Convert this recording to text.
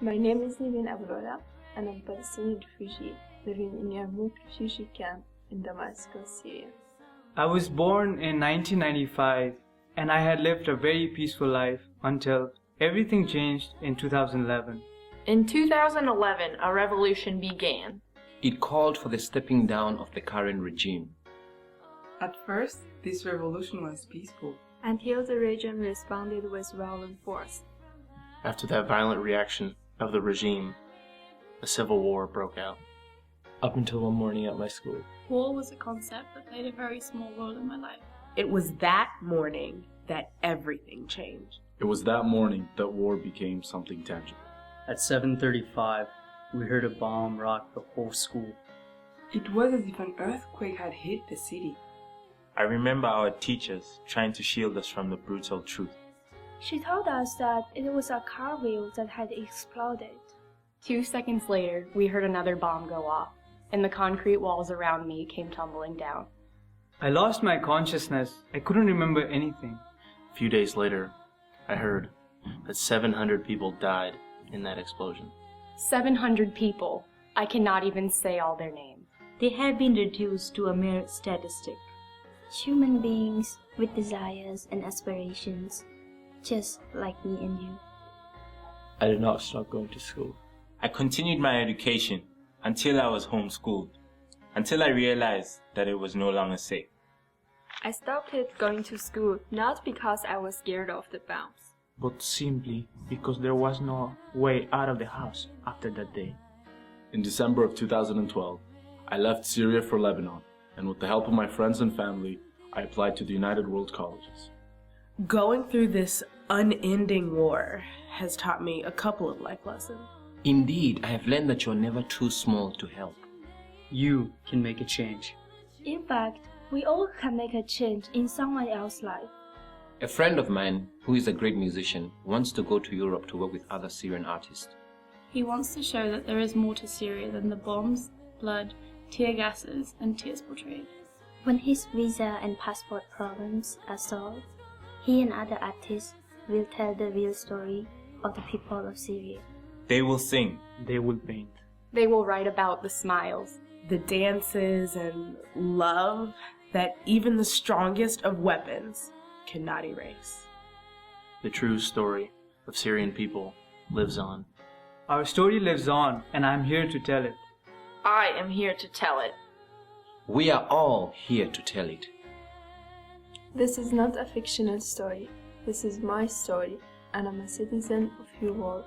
My name is Nivin Abrola, and I'm a Palestinian refugee living in Yarmouk refugee camp in Damascus, Syria. I was born in 1995, and I had lived a very peaceful life until everything changed in 2011. In 2011, a revolution began. It called for the stepping down of the current regime. At first, this revolution was peaceful, Until the regime responded with violent force. After that violent reaction of the regime, a civil war broke out. Up until one morning at my school. War was a concept that played a very small role in my life. It was that morning that everything changed. It was that morning that war became something tangible. At 7:35, we heard a bomb rock the whole school. It was as if an earthquake had hit the city. I remember our teachers trying to shield us from the brutal truth. She told us that it was a car wheel that had exploded. 2 seconds later, we heard another bomb go off, and the concrete walls around me came tumbling down. I lost my consciousness. I couldn't remember anything. A few days later, I heard that 700 people died in that explosion. 700 people. I cannot even say all their names. They have been reduced to a mere statistic. Human beings with desires and aspirations, just like me and you. I did not stop going to school. I continued my education until I was homeschooled, until I realized that it was no longer safe. I stopped going to school not because I was scared of the bombs, but simply because there was no way out of the house after that day. In December of 2012, I left Syria for Lebanon, and with the help of my friends and family, I applied to the United World Colleges. Going through this unending war has taught me a couple of life lessons. Indeed, I have learned that you're never too small to help. You can make a change. In fact, we all can make a change in someone else's life. A friend of mine, who is a great musician, wants to go to Europe to work with other Syrian artists. He wants to show that there is more to Syria than the bombs, blood, tear gases, and tears portrayed. When his visa and passport problems are solved, he and other artists will tell the real story of the people of Syria. They will sing. They will paint. They will write about the smiles, the dances, and love that even the strongest of weapons cannot erase. The true story of Syrian people lives on. Our story lives on, and I'm here to tell it. I am here to tell it. We are all here to tell it. This is not a fictional story. This is my story, and I'm a citizen of your world.